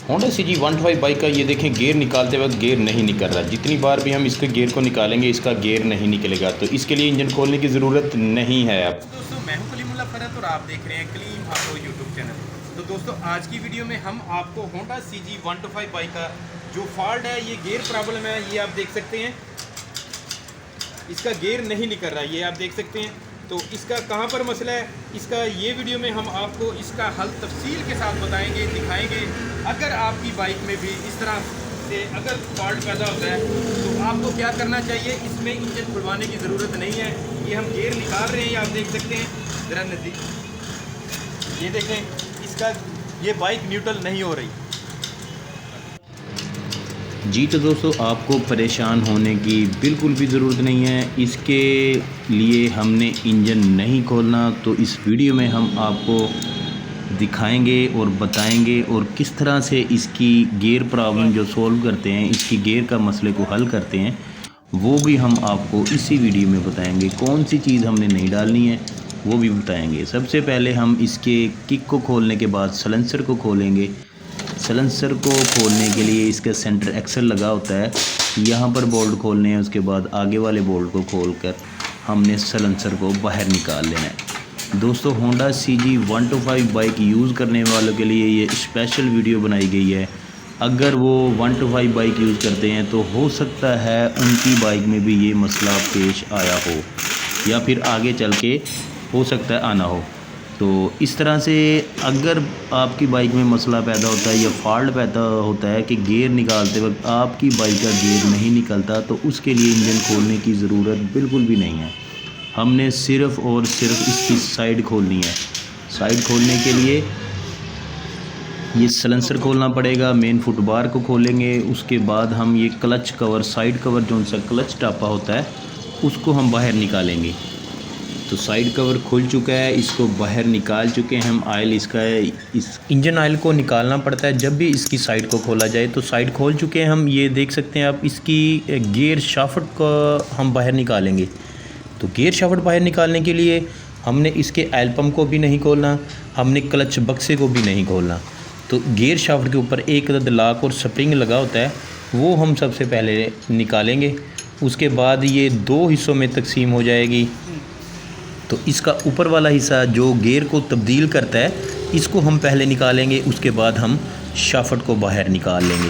Honda CG 125 bike का ये देखें गियर निकालते वक्त गियर नहीं निकल रहा। जितनी बार भी हम इसके गियर को निकालेंगे इसका गियर नहीं निकलेगा, तो इसके लिए इंजन खोलने की ज़रूरत नहीं है। अब दोस्तों मैं हूं कलीमुल्ला फरहत और आप देख रहे हैं कलीम ऑटो यूट्यूब चैनल। तो दोस्तों आज की वीडियो में हम आपको होंडा CG 125 बाइक का जो फॉल्ट है, ये गियर प्रॉब्लम है, ये आप देख सकते हैं। इसका गियर नहीं निकल रहा, ये आप देख सकते हैं। तो इसका कहां पर मसला है, इसका ये वीडियो में हम आपको इसका हल तफसील के साथ बताएंगे, दिखाएंगे। अगर आपकी बाइक में भी इस तरह से अगर फॉल्ट पैदा होता है तो आपको क्या करना चाहिए, इसमें इंजन खुलवाने की ज़रूरत नहीं है। ये हम गियर निकाल रहे हैं, ये आप देख सकते हैं ज़रा नज़दीक, ये देखें इसका ये बाइक न्यूट्रल नहीं हो रही। जी तो दोस्तों, आपको परेशान होने की बिल्कुल भी ज़रूरत नहीं है। इसके लिए हमने इंजन नहीं खोलना, तो इस वीडियो में हम आपको दिखाएंगे और बताएंगे और किस तरह से इसकी गियर प्रॉब्लम जो सॉल्व करते हैं, इसकी गियर का मसले को हल करते हैं, वो भी हम आपको इसी वीडियो में बताएंगे। कौन सी चीज़ हमने नहीं डालनी है वो भी बताएंगे। सबसे पहले हम इसके किक को खोलने के बाद सलेंसर को खोलेंगे। सलेंसर को खोलने के लिए इसका सेंटर एक्सल लगा होता है, यहाँ पर बोल्ट खोलने हैं। उसके बाद आगे वाले बोल्ट को खोलकर हमने सलेंसर को बाहर निकाल लेना है। दोस्तों, होंडा CG 125 बाइक यूज़ करने वालों के लिए ये स्पेशल वीडियो बनाई गई है। अगर वो 125 बाइक यूज़ करते हैं तो हो सकता है उनकी बाइक में भी ये मसला पेश आया हो, या फिर आगे चल के हो सकता है आना हो। तो इस तरह से अगर आपकी बाइक में मसला पैदा होता है या फॉल्ट पैदा होता है कि गियर निकालते वक्त आपकी बाइक का गियर नहीं निकलता, तो उसके लिए इंजन खोलने की ज़रूरत बिल्कुल भी नहीं है। हमने सिर्फ़ और सिर्फ इसकी साइड खोलनी है। साइड खोलने के लिए ये सलेंसर खोलना पड़ेगा, मेन फुटबार को खोलेंगे। उसके बाद हम ये क्लच कवर, साइड कवर जो सा क्लच टापा होता है, उसको हम बाहर निकालेंगे। तो साइड कवर खुल चुका है, इसको बाहर निकाल चुके हैं हम। ऑयल इसका है, इस इंजन ऑयल को निकालना पड़ता है जब भी इसकी साइड को खोला जाए। तो साइड खोल चुके हैं हम, ये देख सकते हैं आप। इसकी गियर शाफ्ट को हम बाहर निकालेंगे। तो गियर शाफ्ट बाहर निकालने के लिए हमने इसके ऑयल पम्प को भी नहीं खोलना, हमने क्लच बक्से को भी नहीं खोलना। तो गियर शाफ्ट के ऊपर एक अदद लॉक और स्प्रिंग लगा होता है, वो हम सबसे पहले निकालेंगे। उसके बाद ये दो हिस्सों में तकसीम हो जाएगी। तो इसका ऊपर वाला हिस्सा जो गियर को तब्दील करता है, इसको हम पहले निकालेंगे। उसके बाद हम शाफ्ट को बाहर निकाल लेंगे।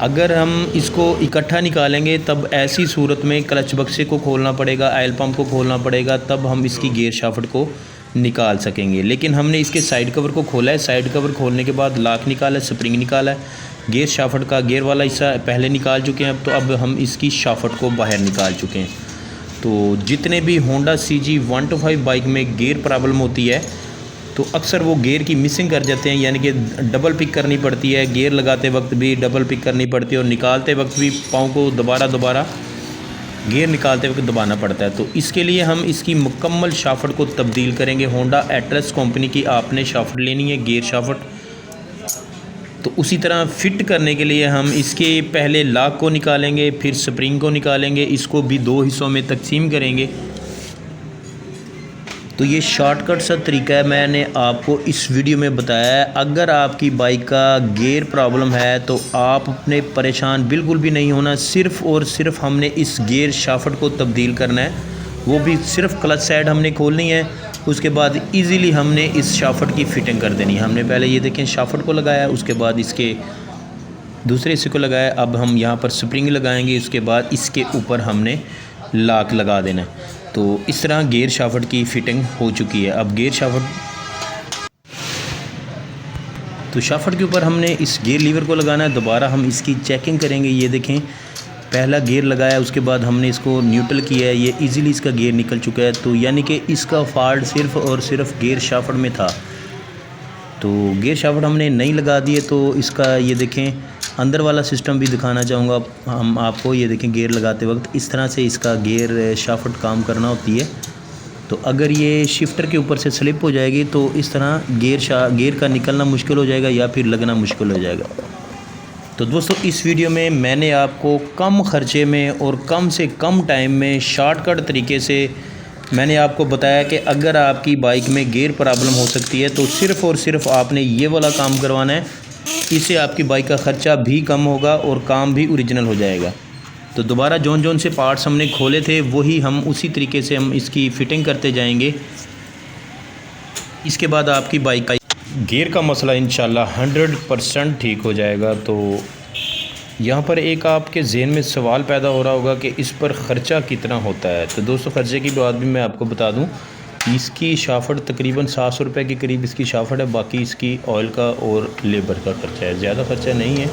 अगर हम इसको इकट्ठा निकालेंगे तब ऐसी सूरत में क्लच बक्से को खोलना पड़ेगा, ऑयल पंप को खोलना पड़ेगा, तब हम इसकी गियर शाफ्ट को निकाल सकेंगे। लेकिन हमने इसके साइड कवर को खोला है। साइड कवर खोलने के बाद लॉक निकाला है, स्प्रिंग निकाला है, गियर शाफ्ट का गियर वाला हिस्सा पहले निकाल चुके हैं। अब हम इसकी शाफ्ट को बाहर निकाल चुके हैं। तो जितने भी होंडा CG 125 बाइक में गियर प्रॉब्लम होती है, तो अक्सर वो गियर की मिसिंग कर जाते हैं, यानी कि डबल पिक करनी पड़ती है। गियर लगाते वक्त भी डबल पिक करनी पड़ती है और निकालते वक्त भी पाँव को दोबारा गियर निकालते वक्त दबाना पड़ता है। तो इसके लिए हम इसकी मुकम्मल शाफ्ट को तब्दील करेंगे। होंडा एट्रेस कंपनी की आपने शाफ्ट लेनी है, गियर शाफ्ट। तो उसी तरह फिट करने के लिए हम इसके पहले लॉक को निकालेंगे, फिर स्प्रिंग को निकालेंगे। इसको भी दो हिस्सों में तकसीम करेंगे। तो ये शॉर्टकट सा तरीका है, मैंने आपको इस वीडियो में बताया है। अगर आपकी बाइक का गियर प्रॉब्लम है तो आप अपने परेशान बिल्कुल भी नहीं होना। सिर्फ़ और सिर्फ हमने इस गियर शाफ्ट को तब्दील करना है, वो भी सिर्फ क्लच साइड हमने खोलनी है। उसके बाद इजीली हमने इस शाफ्ट की फ़िटिंग कर देनी है। हमने पहले ये देखें शाफ्ट को लगाया, उसके बाद इसके दूसरे हिस्से को लगाया। अब हम यहाँ पर स्प्रिंग लगाएंगे, उसके बाद इसके ऊपर हमने लॉक लगा देना है। तो इस तरह गियर शाफ्ट की फ़िटिंग हो चुकी है। अब गियर शाफ्ट, तो शाफ्ट के ऊपर हमने इस गियर लीवर को लगाना है। दोबारा हम इसकी चेकिंग करेंगे। ये देखें, पहला गियर लगाया, उसके बाद हमने इसको न्यूट्रल किया है, ये इजीली इसका गियर निकल चुका है। तो यानी कि इसका फॉल्ट सिर्फ़ और सिर्फ गियर शाफ्ट में था। तो गियर शाफ्ट हमने नहीं लगा दिए। तो इसका ये देखें, अंदर वाला सिस्टम भी दिखाना चाहूँगा हम आपको। ये देखें, गियर लगाते वक्त इस तरह से इसका गियर शाफ्ट काम करना होती है। तो अगर ये शिफ्टर के ऊपर से स्लिप हो जाएगी तो इस तरह गियर का निकलना मुश्किल हो जाएगा या फिर लगना मुश्किल हो जाएगा। तो दोस्तों, इस वीडियो में मैंने आपको कम ख़र्चे में और कम से कम टाइम में शॉर्टकट तरीके से मैंने आपको बताया कि अगर आपकी बाइक में गियर प्रॉब्लम हो सकती है तो सिर्फ़ और सिर्फ आपने ये वाला काम करवाना है। इससे आपकी बाइक का ख़र्चा भी कम होगा और काम भी ओरिजिनल हो जाएगा। तो दोबारा जौन से पार्ट्स हमने खोले थे वही हम उसी तरीके से हम इसकी फ़िटिंग करते जाएंगे। इसके बाद आपकी बाइक का गियर का मसला इंशाल्लाह 100% ठीक हो जाएगा। तो यहाँ पर एक आपके जहन में सवाल पैदा हो रहा होगा कि इस पर ख़र्चा कितना होता है। तो दोस्तों, ख़र्चे की बात भी मैं आपको बता दूँ, इसकी शाफट तकरीबन 700 रुपये के करीब इसकी शाफट है। बाकी इसकी ऑयल का और लेबर का ख़र्चा है, ज़्यादा ख़र्चा नहीं है।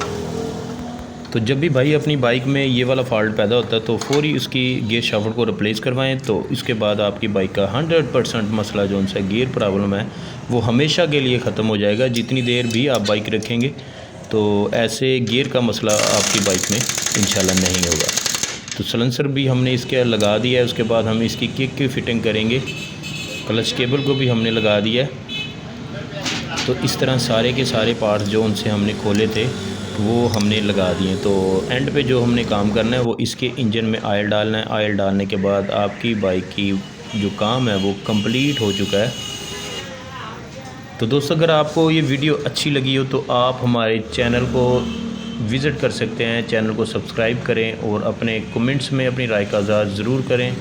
तो जब भी भाई अपनी बाइक में ये वाला फॉल्ट पैदा होता है तो फ़ौरी उसकी गियर शाफट को रिप्लेस करवाएं। तो इसके बाद आपकी बाइक का 100% मसला जो सा गियर प्रॉब्लम है वो हमेशा के लिए ख़त्म हो जाएगा। जितनी देर भी आप बाइक रखेंगे तो ऐसे गियर का मसला आपकी बाइक में इंशाल्लाह नहीं होगा। तो सलेंसर भी हमने इसके लगा दिया है। उसके बाद हम इसकी किक की फ़िटिंग करेंगे। क्लच केबल को भी हमने लगा दिया है। तो इस तरह सारे के सारे पार्ट्स जो उनसे हमने खोले थे वो हमने लगा दिए। तो एंड पे जो हमने काम करना है वो इसके इंजन में ऑयल डालना है। ऑयल डालने के बाद आपकी बाइक की जो काम है वो कंप्लीट हो चुका है। तो दोस्तों, अगर आपको ये वीडियो अच्छी लगी हो तो आप हमारे चैनल को विज़िट कर सकते हैं, चैनल को सब्सक्राइब करें और अपने कमेंट्स में अपनी राय का इज़हार ज़रूर करें।